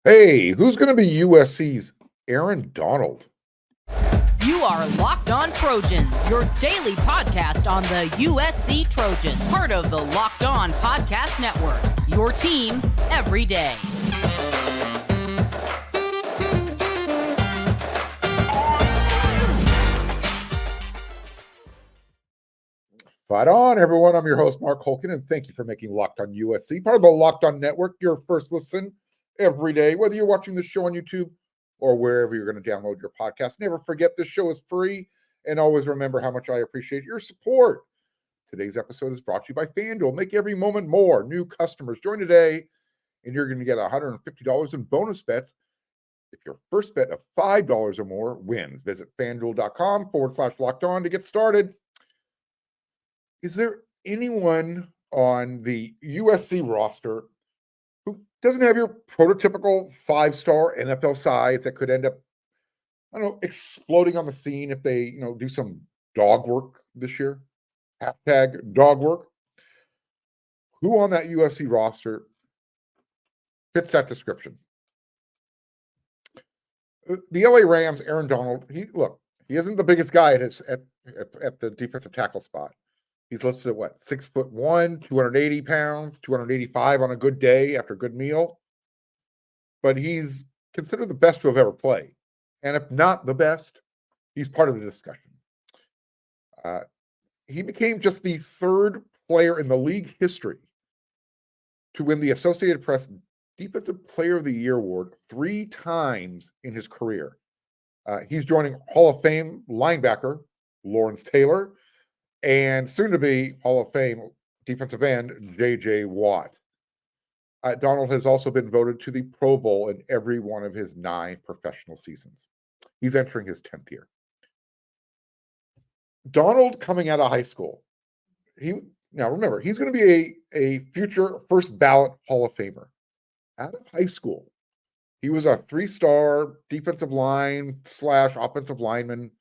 Hey, who's going to be USC's Aaron Donald? You are Locked On Trojans, your daily podcast on the USC Trojans, part of the Locked On Podcast Network, your team every day. Fight on, everyone. I'm your host, Mark Holkin, and thank you for making Locked On USC part of the Locked On Network, your first listen every day, whether you're watching the show on YouTube or wherever you're going to download your podcast. Never forget this show is free, and always remember how much I appreciate your support. Today's episode is brought to you by FanDuel. Make every moment more. New customers join today, and you're going to get $150 in bonus bets if your first bet of $5 or more wins. Visit FanDuel.com/locked on to get started. Is there anyone on the USC roster who doesn't have your prototypical five-star NFL size that could end up, I don't know, exploding on the scene if they, do some dog work this year? Hashtag dog work. Who on that USC roster fits that description? The LA Rams, Aaron Donald, he isn't the biggest guy at the defensive tackle spot. He's listed at what, 6'1", 280 pounds, 285 on a good day after a good meal. But he's considered the best to have ever played. And if not the best, he's part of the discussion. He became just the third player in the league history to win the Associated Press Defensive Player of the Year award 3 times in his career. He's joining Hall of Fame linebacker Lawrence Taylor and soon-to-be Hall of Fame defensive end J.J. Watt. Donald has also been voted to the Pro Bowl in every one of his 9 professional seasons. He's entering his 10th year. Donald coming out of high school. Now remember, he's going to be a future first ballot Hall of Famer. Out of high school, he was a 3-star defensive line / offensive lineman.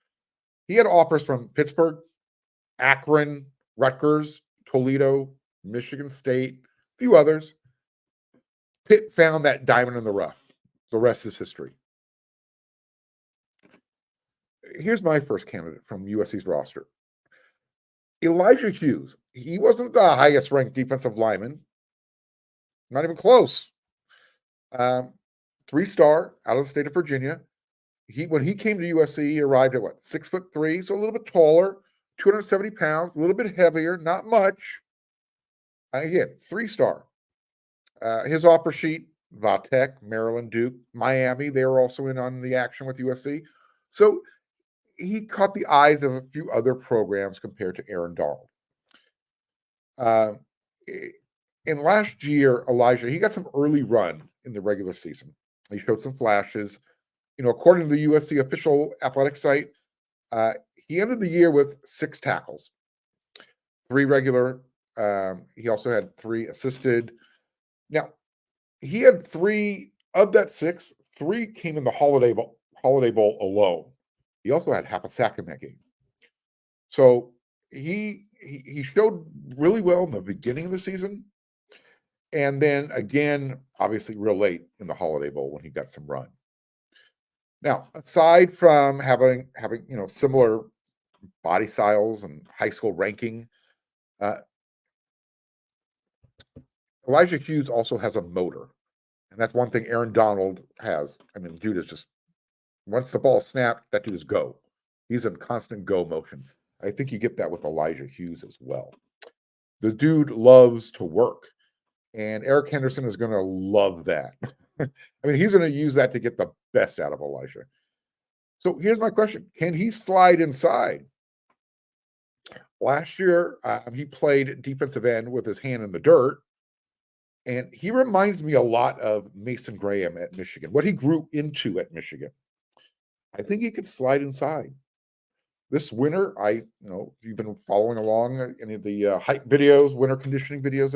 He had offers from Pittsburgh, Akron, Rutgers, Toledo, Michigan State, a few others. Pitt found that diamond in the rough. The rest is history. Here's my first candidate from USC's roster. Elijah Hughes. He wasn't the highest ranked defensive lineman. Not even close. 3-star out of the state of Virginia. When he came to USC, he arrived at 6'3", so a little bit taller, 270 pounds, a little bit heavier, not much. Again, 3-star. His offer sheet, Vatech, Maryland, Duke, Miami, they were also in on the action with USC. So he caught the eyes of a few other programs compared to Aaron Donald. In last year, Elijah, he got some early run in the regular season. He showed some flashes. According to the USC official athletic site, he ended the year with 6 tackles, 3 regular. He also had 3 assisted. Now, he had 3 of that 6. 3 came in the Holiday Bowl alone. He also had half a sack in that game. So he showed really well in the beginning of the season, and then again, obviously, real late in the Holiday Bowl when he got some run. Now, aside from having similar body styles and high school ranking, Elijah Hughes also has a motor, and that's one thing Aaron Donald has. I mean, dude is just, once the ball snapped, that dude is go. He's in constant go motion. I think you get that with Elijah Hughes as well. The dude loves to work, and Eric Henderson is going to love that. I mean, he's going to use that to get the best out of Elijah. So here's my question. Can he slide inside? Last year, he played defensive end with his hand in the dirt, and he reminds me a lot of Mason Graham at Michigan, what he grew into at Michigan. I think he could slide inside. This winter, you've been following along any of the hype videos, winter conditioning videos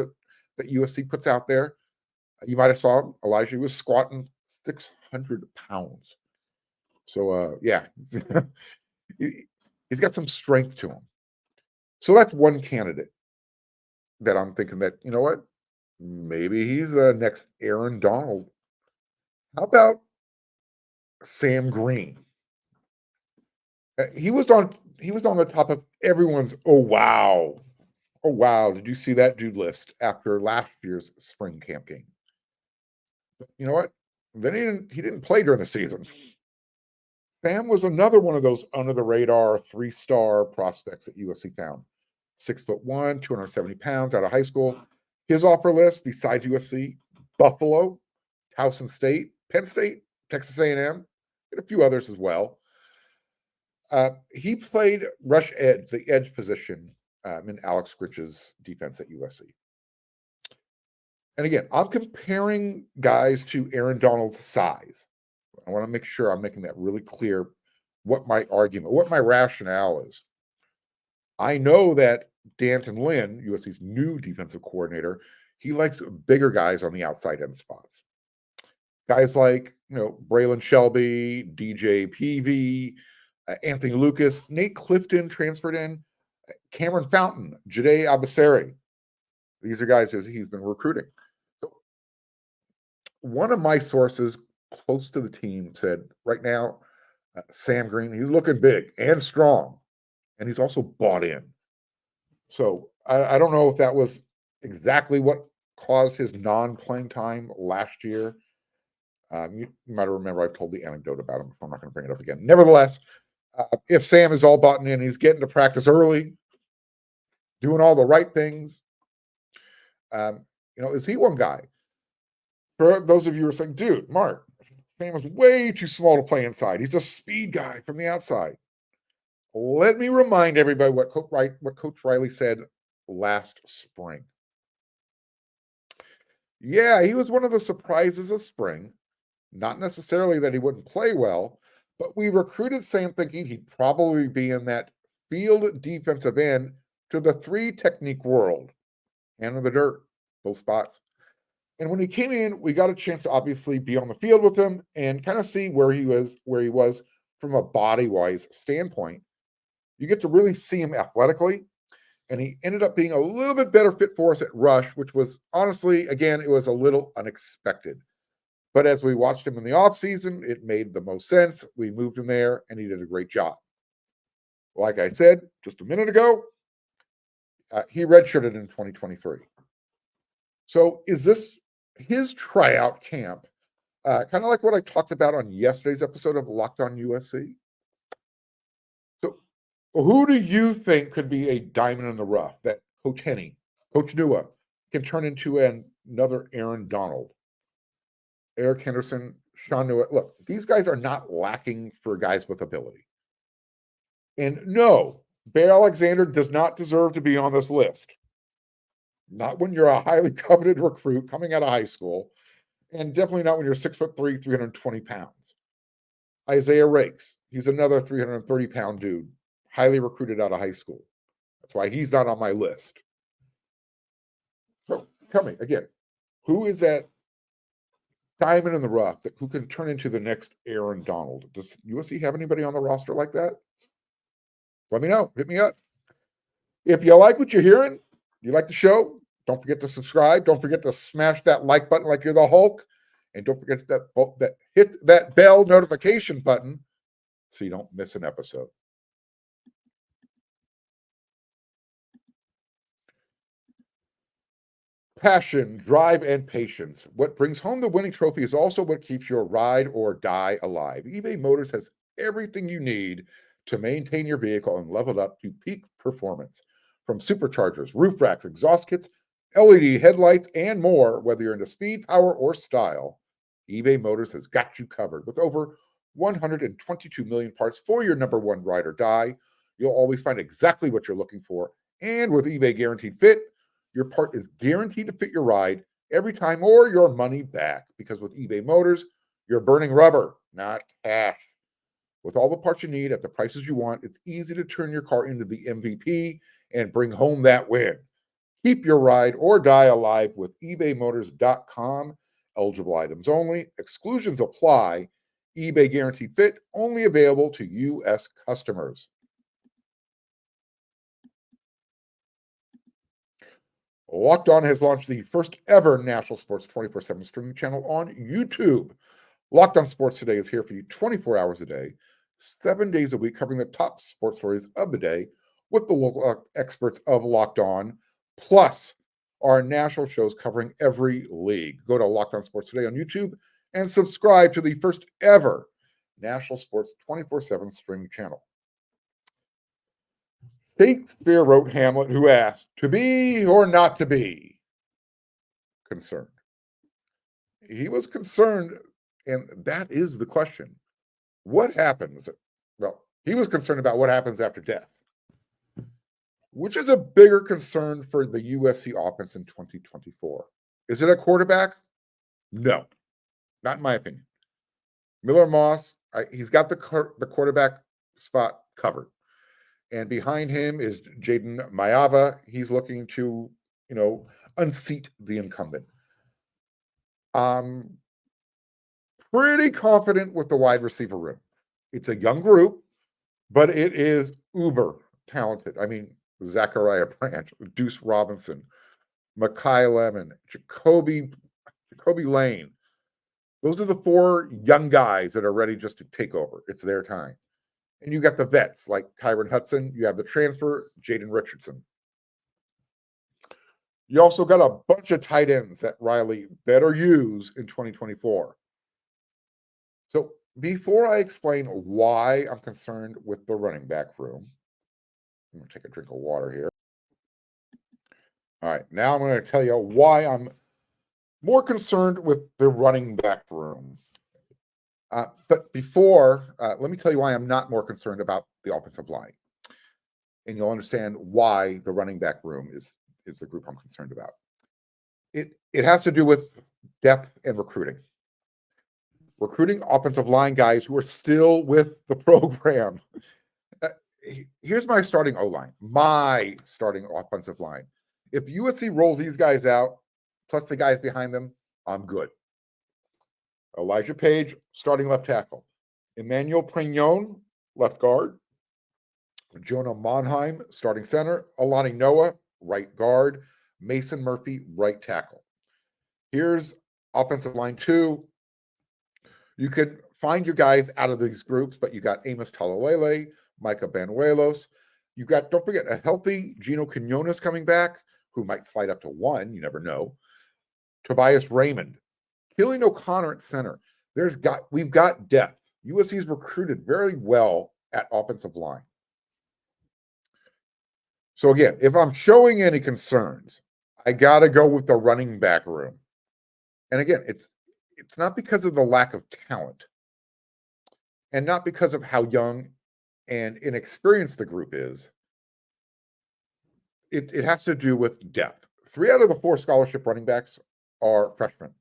that USC puts out there. You might have saw him. Elijah was squatting 600 pounds. So, he's got some strength to him. So that's one candidate that I'm thinking that, maybe he's the next Aaron Donald. How about Sam Green? He was on the top of everyone's oh wow, did you see that dude list after last year's spring camp game? You know what? Then he didn't play during the season. Sam was another one of those under the radar 3-star prospects that USC found. 6'1", 270 pounds out of high school. His offer list besides USC, Buffalo, Towson State, Penn State, Texas A&M, and a few others as well. He played rush edge, the edge position in Alex Grinch's defense at USC. And again, I'm comparing guys to Aaron Donald's size. I want to make sure I'm making that really clear what my argument, what my rationale is. I know that Antonlynn, USC's new defensive coordinator, he likes bigger guys on the outside end spots. Guys like, Braylon Shelby, DJ Peavy, Anthony Lucas, Nate Clifton transferred in, Cameron Fountain, Jade Abasari. These are guys that he's been recruiting. So one of my sources close to the team said, right now, Sam Green, he's looking big and strong, and he's also bought in. So I don't know if that was exactly what caused his non-playing time last year. You might remember I've told the anecdote about him, so I'm not going to bring it up again. Nevertheless, if Sam is all bought in, he's getting to practice early, doing all the right things. Is he one guy? For those of you who are saying, dude, Mark, Sam is way too small to play inside. He's a speed guy from the outside. Let me remind everybody what Coach Riley said last spring. Yeah, he was one of the surprises of spring. Not necessarily that he wouldn't play well, but we recruited Sam thinking he'd probably be in that field defensive end to the 3 technique world. Hand in the dirt, both spots. And when he came in, we got a chance to obviously be on the field with him and kind of see where he was from a body-wise standpoint. You get to really see him athletically, and he ended up being a little bit better fit for us at rush, which was honestly, again, it was a little unexpected. But as we watched him in the offseason, it made the most sense. We moved him there, and he did a great job. Like I said just a minute ago, he redshirted in 2023. So is this his tryout camp, kind of like what I talked about on yesterday's episode of Locked On USC? So who do you think could be a diamond in the rough that Coach Henny, Coach Nua can turn into another Aaron Donald? Eric Henderson, Sean Nua. Look, these guys are not lacking for guys with ability. And no, Bear Alexander does not deserve to be on this list. Not when you're a highly coveted recruit coming out of high school, and definitely not when you're 6'3", 320 pounds. Isaiah Rakes, he's another 330-pound dude, highly recruited out of high school. That's why he's not on my list. So tell me, again, who is that diamond in the rough who can turn into the next Aaron Donald? Does USC have anybody on the roster like that? Let me know. Hit me up. If you like what you're hearing, you like the show, don't forget to subscribe. Don't forget to smash that like button like you're the Hulk. And don't forget that hit that bell notification button so you don't miss an episode. Passion, drive, and patience. What brings home the winning trophy is also what keeps your ride or die alive. eBay Motors has everything you need to maintain your vehicle and level it up to peak performance. From superchargers, roof racks, exhaust kits, LED headlights, and more, whether you're into speed, power, or style, eBay Motors has got you covered. With over 122 million parts for your number one ride or die, you'll always find exactly what you're looking for. And with eBay Guaranteed Fit, your part is guaranteed to fit your ride every time or your money back. Because with eBay Motors, you're burning rubber, not cash. With all the parts you need at the prices you want, it's easy to turn your car into the MVP and bring home that win. Keep your ride or die alive with ebaymotors.com. Eligible items only. Exclusions apply. eBay Guaranteed Fit only available to U.S. customers. Locked On has launched the first ever national sports 24/7 streaming channel on YouTube. Locked On Sports Today is here for you 24 hours a day, 7 days a week, covering the top sports stories of the day with the local experts of Locked On, plus our national shows covering every league. Go to Locked On Sports Today on YouTube and subscribe to the first ever national sports 24/7 streaming channel. Shakespeare wrote Hamlet, who asked, to be or not to be? Concerned. He was concerned, and that is the question. What happens? Well, he was concerned about what happens after death, which is a bigger concern for the USC offense in 2024. Is it a quarterback? No, not in my opinion. Miller Moss, he's got the quarterback spot covered. And behind him is Jaden Mayava. He's looking to, unseat the incumbent. Pretty confident with the wide receiver room. It's a young group, but it is uber talented. I mean, Zachariah Branch, Deuce Robinson, Makai Lemon, Jacoby Lane. Those are the 4 young guys that are ready just to take over. It's their time. And you got the vets like Kyron Hudson. You have the transfer, Jaden Richardson. You also got a bunch of tight ends that Riley better use in 2024. So before I explain why I'm concerned with the running back room, I'm going to take a drink of water here. All right, now I'm going to tell you why I'm more concerned with the running back room. But before, let me tell you why I'm not more concerned about the offensive line. And you'll understand why the running back room is the group I'm concerned about. It has to do with depth and recruiting. Recruiting offensive line guys who are still with the program. Here's my starting O-line, my starting offensive line. If USC rolls these guys out, plus the guys behind them, I'm good. Elijah Page, starting left tackle. Emmanuel Prignon, left guard. Jonah Monheim, starting center. Alani Noah, right guard. Mason Murphy, right tackle. Here's offensive line 2. You can find your guys out of these groups, but you got Amos Talalele, Micah Banuelos. You got, don't forget, a healthy Gino Quinones coming back, who might slide up to 1. You never know. Tobias Raymond. Killian O'Connor at center. We've got depth. USC's recruited very well at offensive line. So again, if I'm showing any concerns, I got to go with the running back room. And again, it's not because of the lack of talent and not because of how young and inexperienced the group is. It has to do with depth. 3 out of the 4 scholarship running backs are freshmen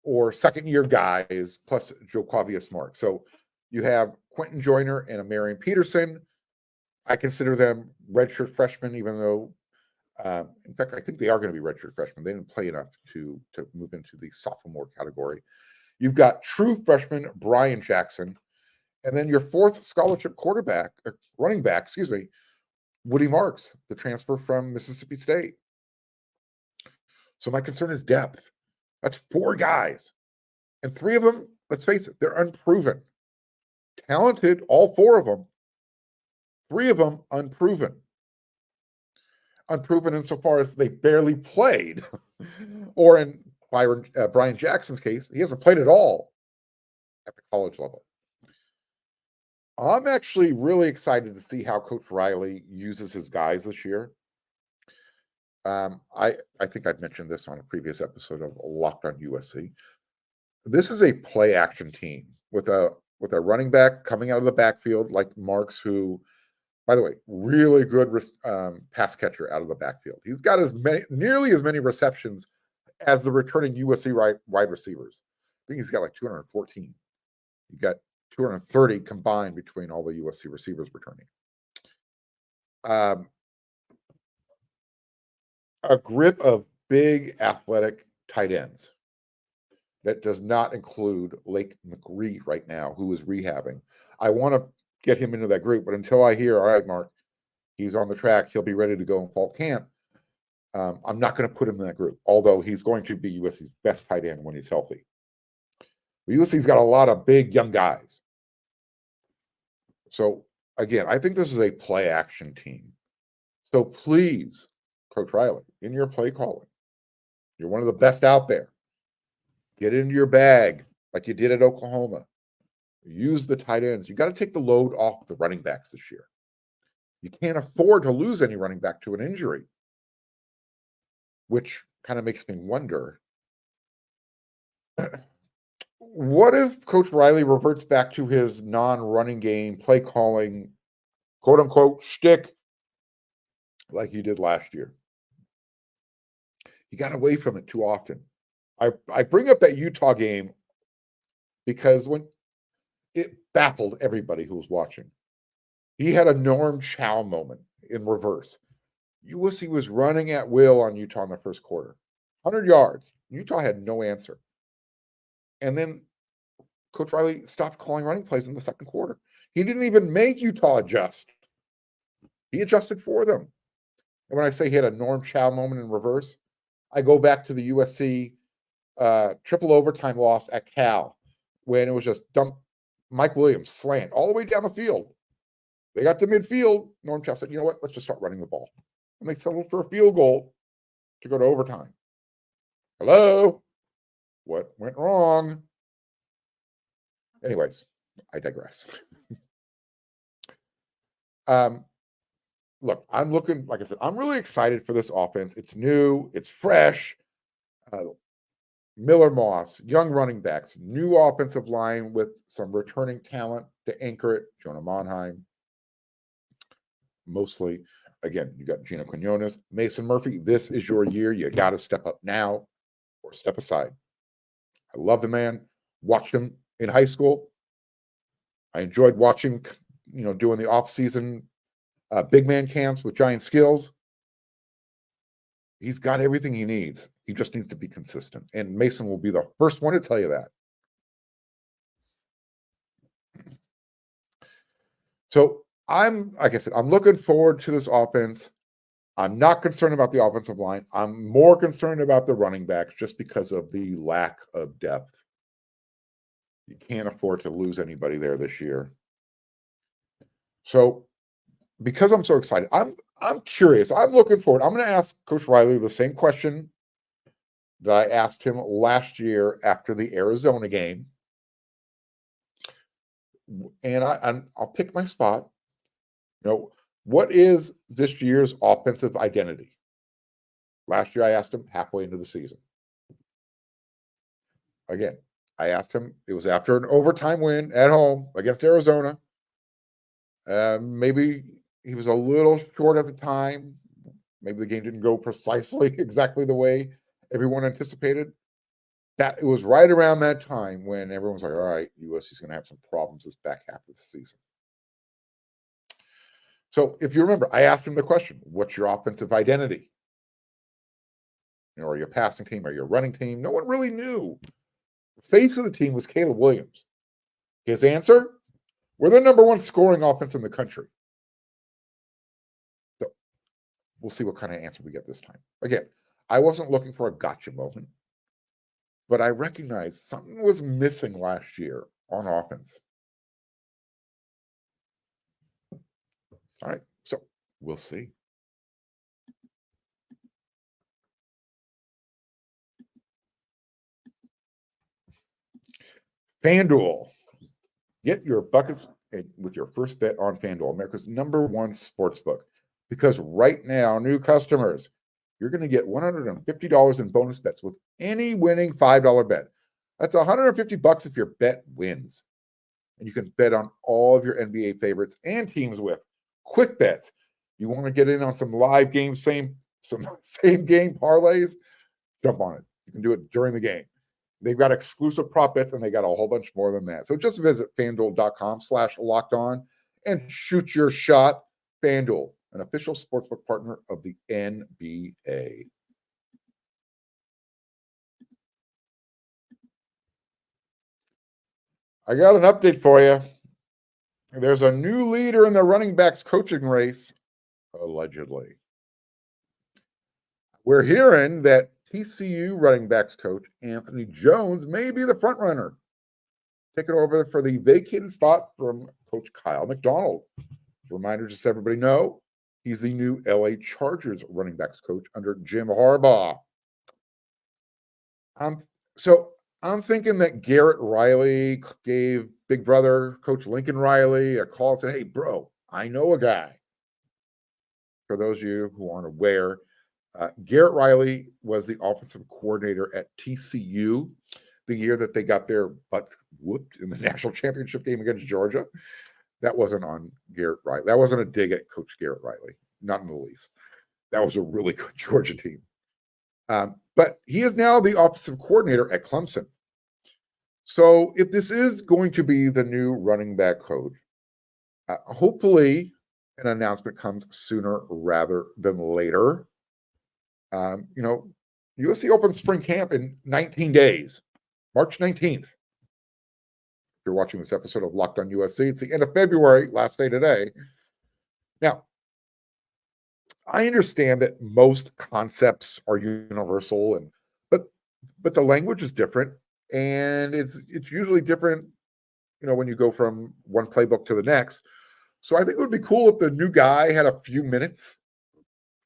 or second-year guys, plus Joquavia Smart. So you have Quentin Joyner and Marion Peterson. I consider them redshirt freshmen, even though, in fact, I think they are going to be redshirt freshmen. They didn't play enough to move into the sophomore category. You've got true freshman Brian Jackson, and then your 4th scholarship running back, Woody Marks, the transfer from Mississippi State. So my concern is depth. That's 4 guys. And 3 of them, let's face it, they're unproven. Talented, all 4 of them. 3 of them unproven. Unproven insofar as they barely played. Or in Brian Jackson's case, he hasn't played at all at the college level. I'm actually really excited to see how Coach Riley uses his guys this year. I think I've mentioned this on a previous episode of Locked On USC. This is a play action team with a running back coming out of the backfield like Marks, who, by the way, really good pass catcher out of the backfield. He's got nearly as many receptions as the returning USC wide receivers. I think he's got like 214. You got 230 combined between all the USC receivers returning. A grip of big athletic tight ends. That does not include Lake McRee right now, who is rehabbing. I want to get him into that group, but until I hear, all right, Mark, he's on the track, he'll be ready to go in fall camp, I'm not going to put him in that group, although he's going to be USC's best tight end when he's healthy. USC's got a lot of big young guys. So again, I think this is a play action team. So please, Coach Riley, in your play calling, you're one of the best out there. Get into your bag like you did at Oklahoma. Use the tight ends. You got to take the load off the running backs this year. You can't afford to lose any running back to an injury, which kind of makes me wonder, what if Coach Riley reverts back to his non-running game, play calling, quote unquote, shtick like he did last year? He got away from it too often. I bring up that Utah game because when it baffled everybody who was watching. He had a Norm Chow moment in reverse. USC was running at will on Utah in the first quarter. 100 yards. Utah had no answer. And then Coach Riley stopped calling running plays in the second quarter. He didn't even make Utah adjust. He adjusted for them. And when I say he had a Norm Chow moment in reverse, I go back to the USC triple overtime loss at Cal when it was just dump Mike Williams slant all the way down the field. They got to midfield. Norm Chow said, you know what? Let's just start running the ball. And they settled for a field goal to go to overtime. Hello? What went wrong? Anyways, I digress. Look, I'm looking, like I said, I'm really excited for this offense. It's new, it's fresh. Miller Moss, young running backs, new offensive line with some returning talent to anchor it. Jonah Monheim. Mostly, again, you got Gino Quinones, Mason Murphy. This is your year. You got to step up now or step aside. I love the man. Watched him in high school. I enjoyed watching, doing the off-season big man camps with Giant Skills. He's got everything he needs. He just needs to be consistent. And Mason will be the first one to tell you that. So like I said, I'm looking forward to this offense. I'm not concerned about the offensive line. I'm more concerned about the running backs just because of the lack of depth. You can't afford to lose anybody there this year. So because I'm so excited, I'm curious. I'm looking forward. I'm going to ask Coach Riley the same question that I asked him last year after the Arizona game. And I'll pick my spot. What is this year's offensive identity? Last year, I asked him halfway into the season. Again, I asked him, it was after an overtime win at home against Arizona. Maybe he was a little short at the time. Maybe the game didn't go precisely exactly the way everyone anticipated. That it was right around that time when everyone was like, all right, USC's going to have some problems this back half of the season. So if you remember, I asked him the question, what's your offensive identity? Are you a passing team? Are you a running team? No one really knew. The face of the team was Caleb Williams. His answer, we're the number one scoring offense in the country. So we'll see what kind of answer we get this time. Again, I wasn't looking for a gotcha moment, but I recognized something was missing last year on offense. All right, so we'll see. FanDuel. Get your buckets with your first bet on FanDuel, America's #1 sportsbook. Because right now, new customers, you're going to get $150 in bonus bets with any winning $5 bet. That's $150 if your bet wins. And you can bet on all of your NBA favorites and teams with quick bets. You want to get in on some live games, same game parlays? Jump on it. You can do it during the game. They've got exclusive prop bets, and they got a whole bunch more than that. So just visit FanDuel.com/lockedon and shoot your shot. FanDuel, an official sportsbook partner of the NBA. I got an update for you. There's a new leader in the running backs coaching race, allegedly. We're hearing that TCU running backs coach Anthony Jones may be the front runner. taking over for the vacated spot from Coach Kiel McDonald. Reminder, just so everybody know, he's the new LA Chargers running backs coach under Jim Harbaugh. So I'm thinking that Garrett Riley gave big brother, Coach Lincoln Riley, a call and said, hey, bro, I know a guy. For those of you who aren't aware, Garrett Riley was the offensive coordinator at TCU the year that they got their butts whooped in the national championship game against Georgia. That wasn't on Garrett Riley. That wasn't a dig at Coach Garrett Riley, not in the least. That was a really good Georgia team. But he is now the offensive coordinator at Clemson. So if this is going to be the new running back coach, hopefully an announcement comes sooner rather than later. USC opens spring camp in 19 days, March 19th. If you're watching this episode of Locked on USC, it's the end of February, last day today. Now, I understand that most concepts are universal, but the language is different, and it's usually different, when you go from one playbook to the next. So I think it would be cool if the new guy had a few minutes,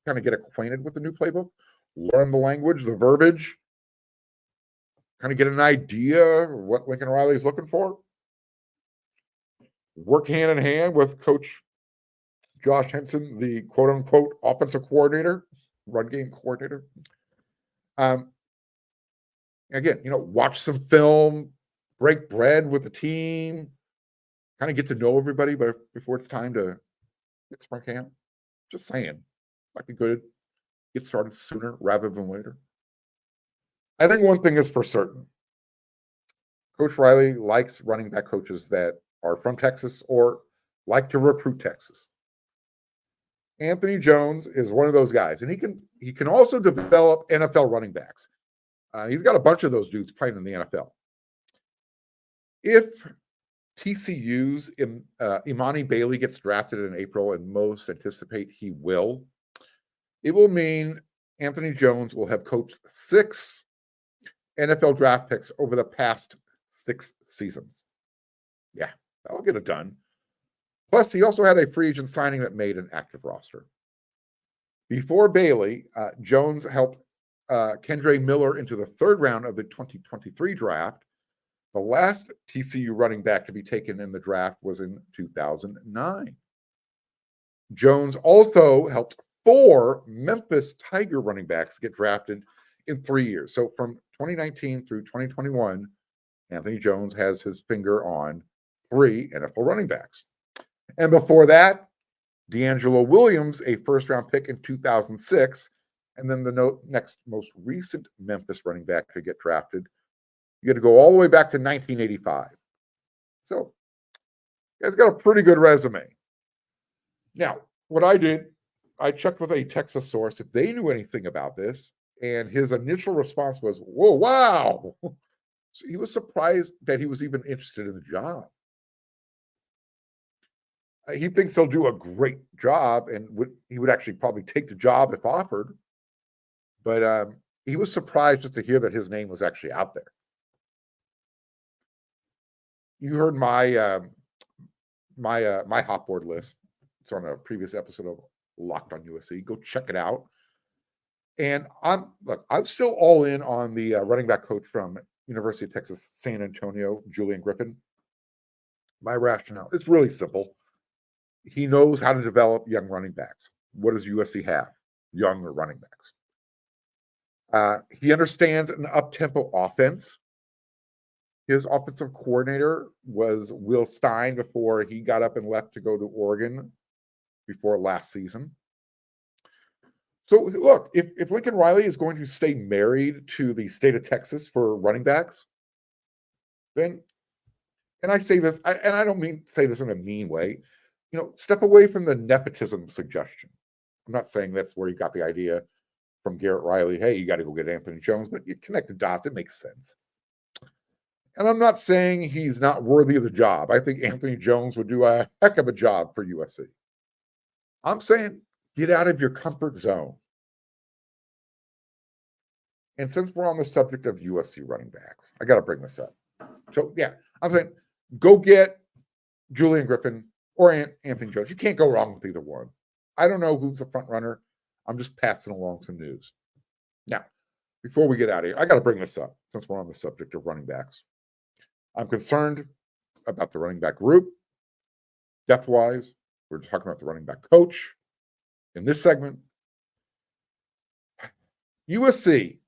kind of get acquainted with the new playbook, learn the language, the verbiage, kind of get an idea of what Lincoln Riley is looking for. Work hand in hand with Coach Josh Henson, the quote-unquote offensive coordinator, run game coordinator. Again, watch some film, break bread with the team, kind of get to know everybody before it's time to get spring camp. Just saying. Might be good. Get started sooner rather than later. I think one thing is for certain. Coach Riley likes running back coaches that are from Texas or like to recruit Texas. Anthony Jones is one of those guys, and he can also develop NFL running backs. He's got a bunch of those dudes playing in the NFL. If TCU's Imani Bailey gets drafted in April, and most anticipate he will, it will mean Anthony Jones will have coached 6 NFL draft picks over the past 6 seasons. Yeah, that'll get it done. Plus, he also had a free agent signing that made an active roster. Before Bailey, Jones helped Kendre Miller into the 3rd round of the 2023 draft. The last TCU running back to be taken in the draft was in 2009. Jones also helped 4 Memphis Tiger running backs get drafted in 3 years. So from 2019 through 2021, Anthony Jones has his finger on 3 NFL running backs. And before that, D'Angelo Williams, a 1st-round pick in 2006, and then the next most recent Memphis running back to get drafted. You got to go all the way back to 1985. So, you guys got a pretty good resume. Now, what I did, I checked with a Texas source if they knew anything about this, and his initial response was, whoa, wow. So he was surprised that he was even interested in the job. He thinks he'll do a great job, and he would actually probably take the job if offered. But he was surprised just to hear that his name was actually out there. You heard my my hot board list. It's on a previous episode of Locked on USC. Go check it out. And I'm still all in on the running back coach from University of Texas San Antonio, Julian Griffin. My rationale, it's really simple. He knows how to develop young running backs. What does USC have? Young running backs. He understands an up-tempo offense. His offensive coordinator was Will Stein before he got up and left to go to Oregon before last season. So look, if Lincoln Riley is going to stay married to the state of Texas for running backs, then, and I say this, and I don't mean say this in a mean way, step away from the nepotism suggestion. I'm not saying that's where you got the idea from Garrett Riley. Hey, you got to go get Anthony Jones, but you connect the dots. It makes sense. And I'm not saying he's not worthy of the job. I think Anthony Jones would do a heck of a job for USC. I'm saying get out of your comfort zone. And since we're on the subject of USC running backs, I got to bring this up. So, yeah, I'm saying go get Julian Griffin or Anthony Jones. You can't go wrong with either one. I don't know who's the front runner. I'm just passing along some news. Now, before we get out of here, I got to bring this up since we're on the subject of running backs. I'm concerned about the running back group. Depth-wise, we're talking about the running back coach in this segment. USC,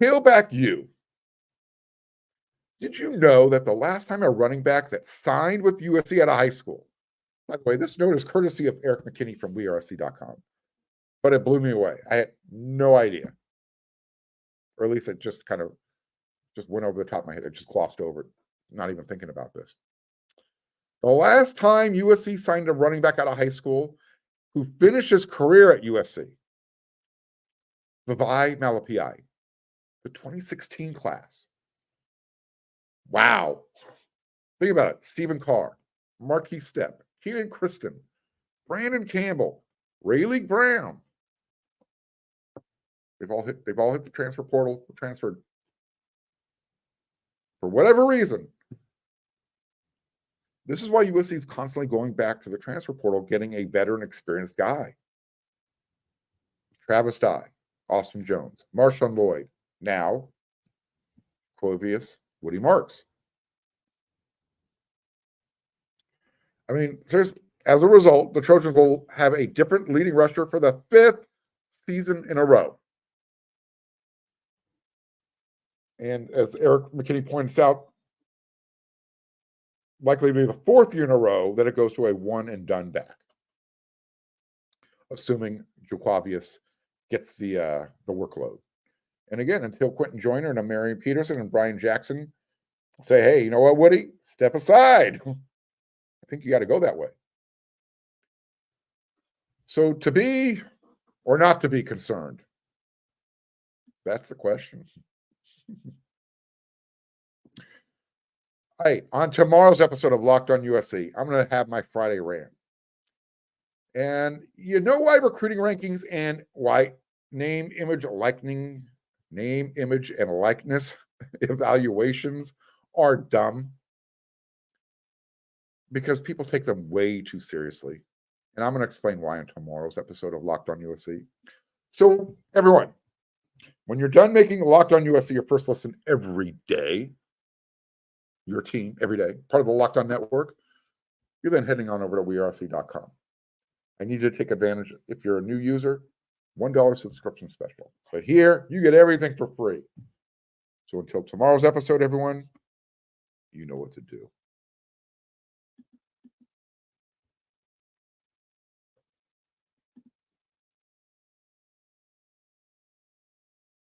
tailback you. Did you know that the last time a running back that signed with USC out of high school, by the way, this note is courtesy of Eric McKinney from WeAreSC.com, but it blew me away. I had no idea. Or at least it just kind of just went over the top of my head. It just glossed over it, not even thinking about this. The last time USC signed a running back out of high school who finished his career at USC, Vavai Malapai, the 2016 class. Wow. Think about it. Stephen Carr, Marquis Stepp, Keenan Kristen, Brandon Campbell, Rayleigh Brown. They've all hit the transfer portal, transferred for whatever reason. This is why USC is constantly going back to the transfer portal, getting a veteran, experienced guy. Travis Dye, Austin Jones, Marshawn Lloyd, now Quavius Woody Marks. I mean, as a result, the Trojans will have a different leading rusher for the 5th season in a row. And as Eric McKinney points out, likely to be the 4th year in a row that it goes to a one-and-done back, assuming Jaquavius gets the workload. And again, until Quentin Joyner and Marion Peterson and Brian Jackson say, hey, you know what, Woody? Step aside. I think you got to go that way. So to be or not to be concerned, that's the question. Hey, on tomorrow's episode of Locked On USC, I'm going to have my Friday rant. And you know why recruiting rankings and why name, image, and likeness evaluations are dumb? Because people take them way too seriously. And I'm going to explain why in tomorrow's episode of Locked On USC. So, everyone, when you're done making Locked On USC your first listen every day, your team every day, part of the Locked On Network, you're then heading on over to WeAreSC.com. I need you to take advantage, if you're a new user, $1 subscription special. But here, you get everything for free. So until tomorrow's episode, everyone, you know what to do.